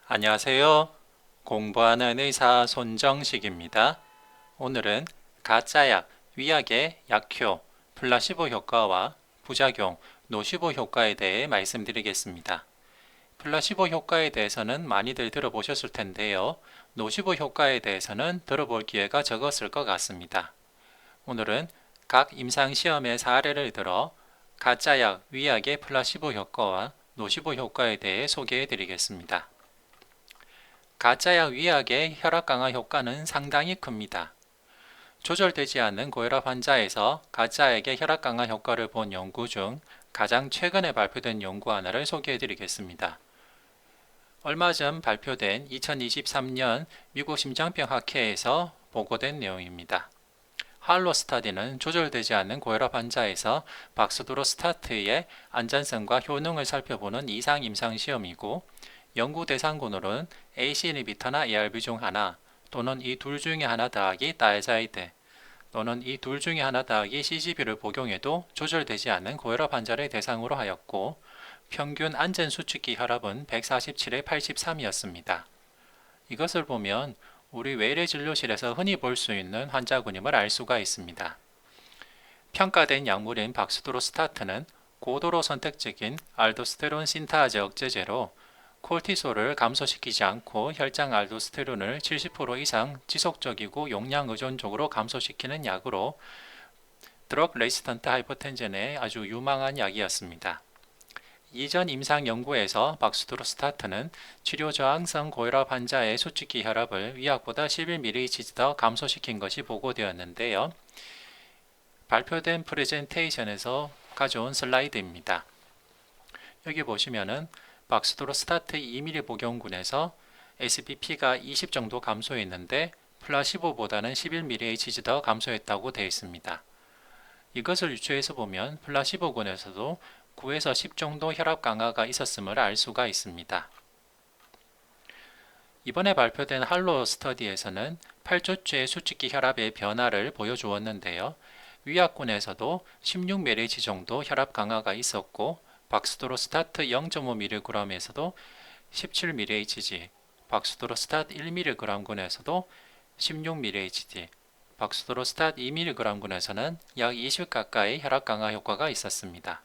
안녕하세요. 공부하는 의사 손정식입니다. 오늘은 가짜약, 위약의 약효, 플라시보 효과와 부작용, 노시보 효과에 대해 말씀드리겠습니다. 플라시보 효과에 대해서는 많이들 들어보셨을 텐데요. 노시보 효과에 대해서는 들어볼 기회가 적었을 것 같습니다. 오늘은 각 임상시험의 사례를 들어 가짜약, 위약의 플라시보 효과와 노시보 효과에 대해 소개해 드리겠습니다. 가짜약 위약의 혈압 강화 효과는 상당히 큽니다. 조절되지 않는 고혈압 환자에서 가짜약의 혈압 강화 효과를 본 연구 중 가장 최근에 발표된 연구 하나를 소개해 드리겠습니다. 얼마 전 발표된 2023년 미국 심장병학회에서 보고된 내용입니다. 할로 스터디는 조절되지 않는 고혈압 환자에서 박스도로스타트의 안전성과 효능을 살펴보는 이상 임상시험이고 연구 대상군으로는 AC 이니비터나 ARB 중 하나 또는 이 둘 중에 하나 더하기 다이아자이드 또는 이 둘 중에 하나 더하기 CGB를 복용해도 조절되지 않는 고혈압 환자를 대상으로 하였고 평균 안전 수축기 혈압은 147에 83이었습니다. 이것을 보면 우리 외래 진료실에서 흔히 볼 수 있는 환자군임을 알 수가 있습니다. 평가된 약물인 박스도로스타트는 고도로 선택적인 알도스테론 신타아제 억제제로 콜티솔을 감소시키지 않고 혈장 알도스테론을 70% 이상 지속적이고 용량 의존적으로 감소시키는 약으로 드럭 레지스턴트 하이퍼텐전에 아주 유망한 약이었습니다. 이전 임상 연구에서 박스도로스타트는 치료 저항성 고혈압 환자의 수축기 혈압을 위약보다 11mg 더 감소시킨 것이 보고되었는데요. 발표된 프레젠테이션에서 가져온 슬라이드입니다. 여기 보시면은 박스도로스타트 2mg 복용군에서 SBP가 20 정도 감소했는데 플라시보보다는 11mg 더 감소했다고 되어 있습니다. 이것을 유추해서 보면 플라시보군에서도 9에서 10 정도 혈압 강화가 있었음을 알 수가 있습니다. 이번에 발표된 할로 스터디에서는 8주째 수축기 혈압의 변화를 보여주었는데요. 위약군에서도 16mg 정도 혈압 강화가 있었고 박스도로스타트 0.5mg에서도 17mhg, 박스도로스타트 1mg군에서도 16mhg, 박스도로스타트 2mg군에서는 약 20 가까이 혈압 강화 효과가 있었습니다.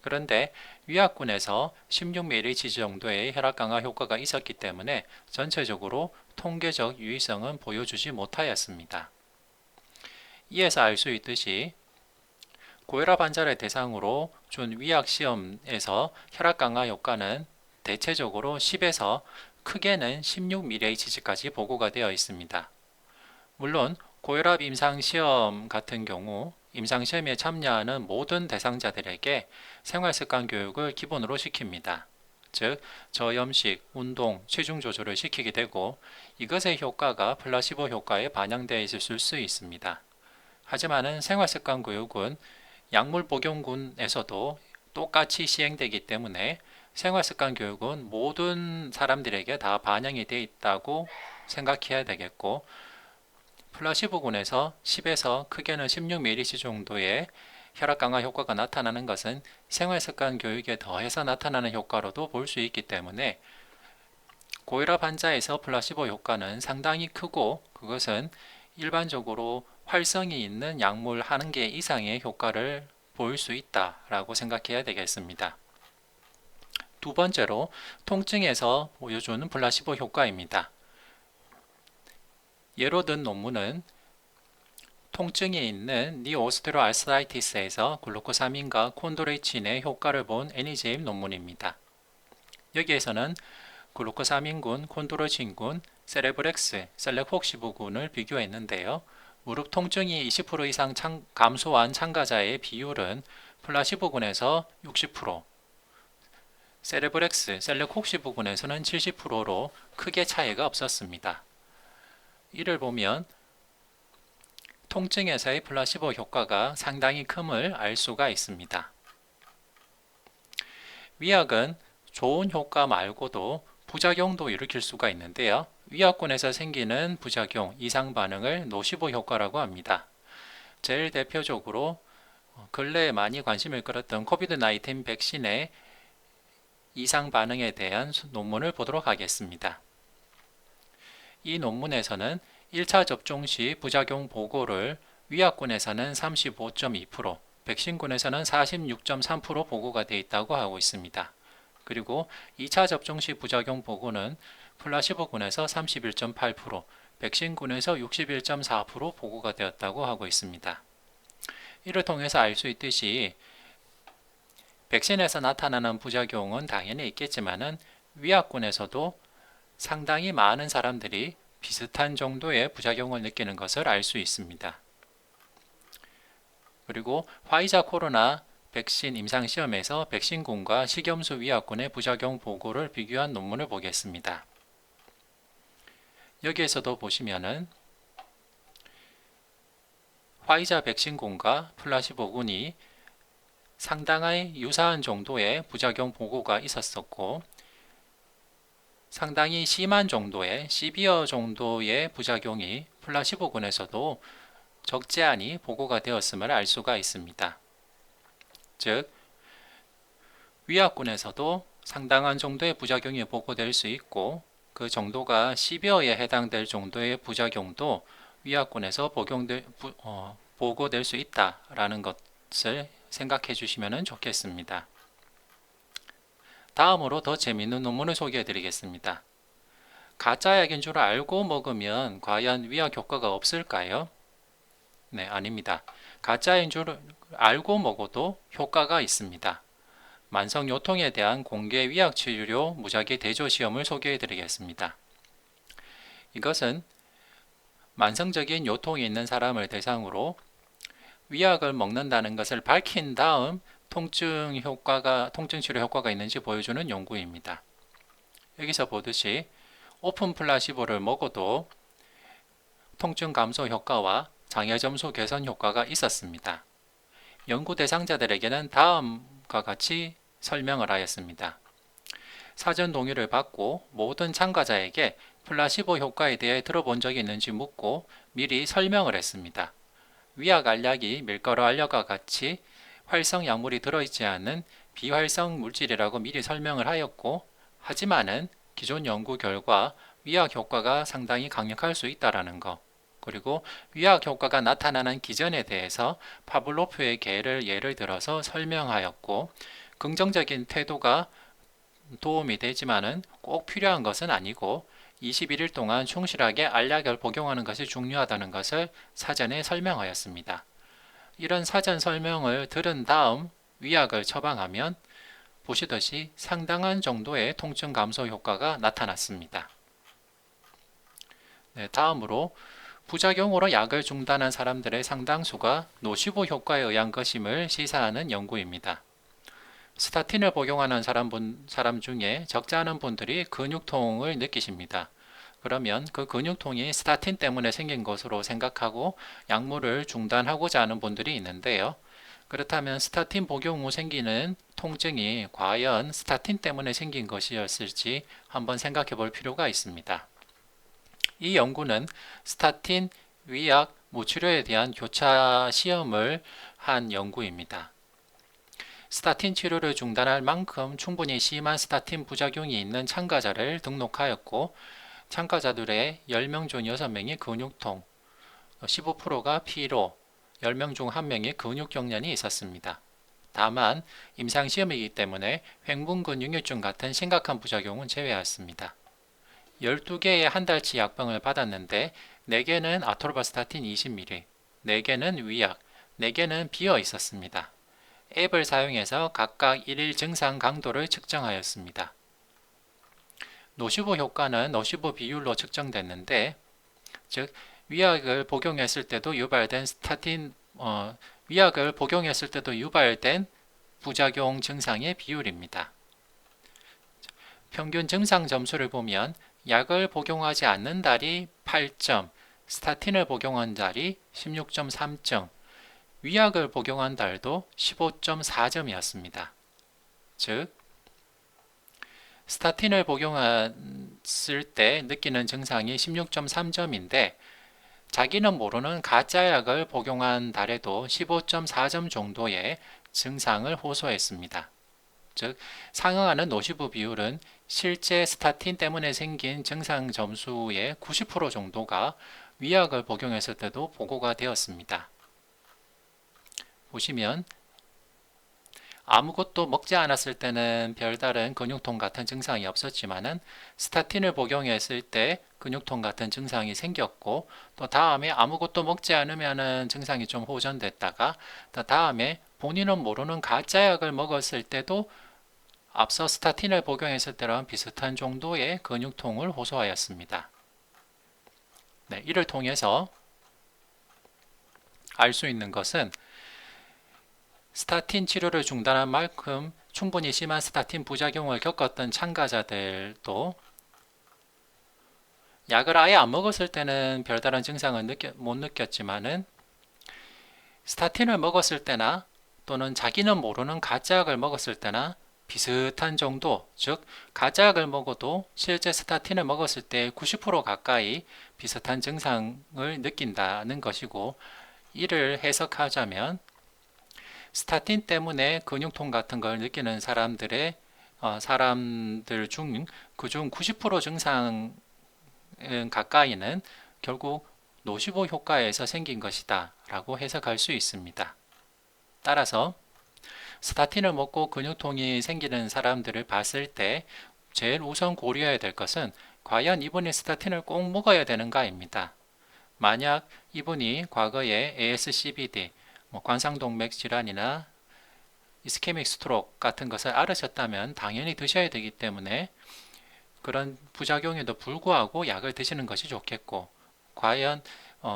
그런데 위약군에서 16mhg 정도의 혈압 강화 효과가 있었기 때문에 전체적으로 통계적 유의성은 보여주지 못하였습니다. 이에서 알 수 있듯이 고혈압 환자를 대상으로 준 위약 시험에서 혈압 강화 효과는 대체적으로 10에서 크게는 16mhg까지 보고가 되어 있습니다. 물론 고혈압 임상시험 같은 경우 임상시험에 참여하는 모든 대상자들에게 생활습관 교육을 기본으로 시킵니다. 즉, 저염식, 운동, 체중 조절을 시키게 되고 이것의 효과가 플라시보 효과에 반영되어 있을 수 있습니다. 하지만 생활습관 교육은 약물 복용군에서도 똑같이 시행되기 때문에 생활습관 교육은 모든 사람들에게 다 반영이 되어 있다고 생각해야 되겠고 플라시보군에서 10에서 크게는 16mg 정도의 혈압 강화 효과가 나타나는 것은 생활습관 교육에 더해서 나타나는 효과로도 볼 수 있기 때문에 고혈압 환자에서 플라시보 효과는 상당히 크고 그것은 일반적으로 활성이 있는 약물 한 개 이상의 효과를 보일 수 있다라고 생각해야 되겠습니다. 두 번째로 통증에서 보여주는 플라시보 효과입니다. 예로 든 논문은 통증에 있는 니오스테로아스라이티스에서 글루코사민과 콘도로이친의 효과를 본 애니제임 논문입니다. 여기에서는 글루코사민군, 콘도로이친군, 세레브렉스, 셀렉혹시부군을 비교했는데요. 무릎 통증이 20% 이상 감소한 참가자의 비율은 플라시보군에서 60%, 세레브렉스, 셀렉혹시부군에서는 70%로 크게 차이가 없었습니다. 이를 보면 통증에서의 플라시보 효과가 상당히 큼을 알 수가 있습니다. 위약은 좋은 효과 말고도 부작용도 일으킬 수가 있는데요. 위약군에서 생기는 부작용, 이상 반응을 노시보 효과라고 합니다. 제일 대표적으로 근래에 많이 관심을 끌었던 코비드-19 백신의 이상 반응에 대한 논문을 보도록 하겠습니다. 이 논문에서는 1차 접종 시 부작용 보고를 위약군에서는 35.2%, 백신군에서는 46.3% 보고가 되어 있다고 하고 있습니다. 그리고 2차 접종 시 부작용 보고는 플라시보군에서 31.8%, 백신군에서 61.4% 보고가 되었다고 하고 있습니다. 이를 통해서 알 수 있듯이 백신에서 나타나는 부작용은 당연히 있겠지만은 위약군에서도 상당히 많은 사람들이 비슷한 정도의 부작용을 느끼는 것을 알 수 있습니다. 그리고 화이자 코로나 백신 임상시험에서 백신군과 식염수 위약군의 부작용 보고를 비교한 논문을 보겠습니다. 여기에서도 보시면은 화이자 백신군과 플라시보군이 상당히 유사한 정도의 부작용 보고가 있었었고 상당히 심한 정도의 시비어 정도의 부작용이 플라시보군에서도 적지 않이 보고가 되었음을 알 수가 있습니다. 즉, 위약군에서도 상당한 정도의 부작용이 보고될 수 있고 그 정도가 시비어에 해당될 정도의 부작용도 위약군에서 보고될 수 있다라는 것을 생각해 주시면 좋겠습니다. 다음으로 더 재미있는 논문을 소개해 드리겠습니다. 가짜약인 줄 알고 먹으면 과연 위약 효과가 없을까요? 네, 아닙니다. 가짜인 줄 알고 먹어도 효과가 있습니다. 만성요통에 대한 공개 위약치료 무작위 대조 시험을 소개해 드리겠습니다. 이것은 만성적인 요통이 있는 사람을 대상으로 위약을 먹는다는 것을 밝힌 다음 통증 치료 효과가 있는지 보여주는 연구입니다. 여기서 보듯이 오픈 플라시보를 먹어도 통증 감소 효과와 장애 점수 개선 효과가 있었습니다. 연구 대상자들에게는 다음과 같이 설명을 하였습니다. 사전 동의를 받고 모든 참가자에게 플라시보 효과에 대해 들어본 적이 있는지 묻고 미리 설명을 했습니다. 위약 알약이 밀가루 알약과 같이 활성 약물이 들어있지 않은 비활성 물질이라고 미리 설명을 하였고 하지만은 기존 연구 결과 위약 효과가 상당히 강력할 수 있다는 것 그리고 위약 효과가 나타나는 기전에 대해서 파블로프의 개를 예를 들어서 설명하였고 긍정적인 태도가 도움이 되지만은 꼭 필요한 것은 아니고 21일 동안 충실하게 알약을 복용하는 것이 중요하다는 것을 사전에 설명하였습니다. 이런 사전 설명을 들은 다음 위약을 처방하면 보시듯이 상당한 정도의 통증 감소 효과가 나타났습니다. 네, 다음으로 부작용으로 약을 중단한 사람들의 상당수가 노시보 효과에 의한 것임을 시사하는 연구입니다. 스타틴을 복용하는 사람 중에 적지 않은 분들이 근육통을 느끼십니다. 그러면 그 근육통이 스타틴 때문에 생긴 것으로 생각하고 약물을 중단하고자 하는 분들이 있는데요. 그렇다면 스타틴 복용 후 생기는 통증이 과연 스타틴 때문에 생긴 것이었을지 한번 생각해 볼 필요가 있습니다. 이 연구는 스타틴, 위약, 무치료에 대한 교차 시험을 한 연구입니다. 스타틴 치료를 중단할 만큼 충분히 심한 스타틴 부작용이 있는 참가자를 등록하였고 참가자들의 10명 중 6명이 근육통, 15%가 피로, 10명 중 1명이 근육경련이 있었습니다. 다만 임상시험이기 때문에 횡분근육염증 같은 심각한 부작용은 제외하였습니다. 12개의 한 달치 약병을 받았는데 4개는 아토르바스타틴 20mg, 4개는 위약, 4개는 비어 있었습니다. 앱을 사용해서 각각 1일 증상 강도를 측정하였습니다. 노시보 효과는 노시보 비율로 측정됐는데 즉 위약을 복용했을 때도 유발된 부작용 증상의 비율입니다. 평균 증상 점수를 보면 약을 복용하지 않는 달이 8점, 스타틴을 복용한 달이 16.3점, 위약을 복용한 달도 15.4점이었습니다. 즉, 스타틴을 복용했을 때 느끼는 증상이 16.3점인데 자기는 모르는 가짜약을 복용한 달에도 15.4점 정도의 증상을 호소했습니다. 즉 상응하는 노시부 비율은 실제 스타틴 때문에 생긴 증상 점수의 90% 정도가 위약을 복용했을 때도 보고가 되었습니다. 보시면 아무것도 먹지 않았을 때는 별다른 근육통 같은 증상이 없었지만은 스타틴을 복용했을 때 근육통 같은 증상이 생겼고, 또 다음에 아무것도 먹지 않으면은 증상이 좀 호전됐다가, 또 다음에 본인은 모르는 가짜약을 먹었을 때도 앞서 스타틴을 복용했을 때랑 비슷한 정도의 근육통을 호소하였습니다. 네, 이를 통해서 알 수 있는 것은 스타틴 치료를 중단한 만큼 충분히 심한 스타틴 부작용을 겪었던 참가자들도 약을 아예 안 먹었을 때는 별다른 증상을 못 느꼈지만은 스타틴을 먹었을 때나 또는 자기는 모르는 가짜약을 먹었을 때나 비슷한 정도, 즉 가짜약을 먹어도 실제 스타틴을 먹었을 때 90% 가까이 비슷한 증상을 느낀다는 것이고, 이를 해석하자면 스타틴 때문에 근육통 같은 걸 느끼는 사람들 중 그중 90% 증상 가까이는 결국 노시보 효과에서 생긴 것이다 라고 해석할 수 있습니다. 따라서 스타틴을 먹고 근육통이 생기는 사람들을 봤을 때 제일 우선 고려해야 될 것은 과연 이분이 스타틴을 꼭 먹어야 되는가입니다. 만약 이분이 과거에 ASCVD, 관상동맥 질환이나 이스케믹 스트로크 같은 것을 앓으셨다면 당연히 드셔야 되기 때문에 그런 부작용에도 불구하고 약을 드시는 것이 좋겠고, 과연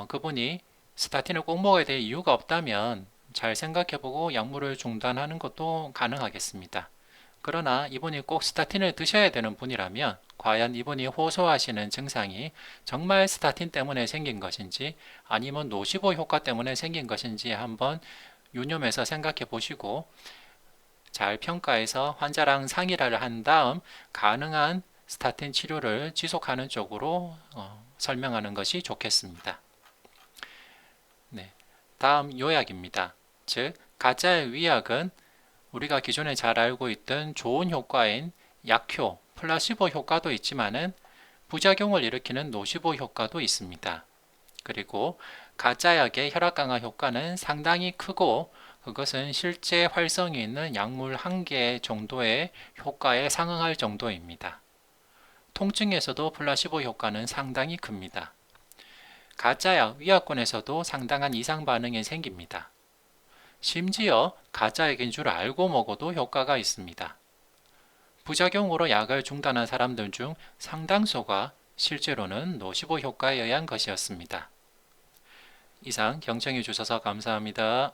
그분이 스타틴을 꼭 먹어야 될 이유가 없다면 잘 생각해보고 약물을 중단하는 것도 가능하겠습니다. 그러나 이분이 꼭 스타틴을 드셔야 되는 분이라면 과연 이분이 호소하시는 증상이 정말 스타틴 때문에 생긴 것인지 아니면 노시보 효과 때문에 생긴 것인지 한번 유념해서 생각해 보시고 잘 평가해서 환자랑 상의를 한 다음 가능한 스타틴 치료를 지속하는 쪽으로 설명하는 것이 좋겠습니다. 네, 다음 요약입니다. 즉, 가짜의 위약은 우리가 기존에 잘 알고 있던 좋은 효과인 약효, 플라시보 효과도 있지만은 부작용을 일으키는 노시보 효과도 있습니다. 그리고 가짜약의 혈압 강화 효과는 상당히 크고 그것은 실제 활성이 있는 약물 한 개 정도의 효과에 상응할 정도입니다. 통증에서도 플라시보 효과는 상당히 큽니다. 가짜약 위약권에서도 상당한 이상 반응이 생깁니다. 심지어 가짜약인 줄 알고 먹어도 효과가 있습니다. 부작용으로 약을 중단한 사람들 중 상당수가 실제로는 노시보 효과에 의한 것이었습니다. 이상 경청해 주셔서 감사합니다.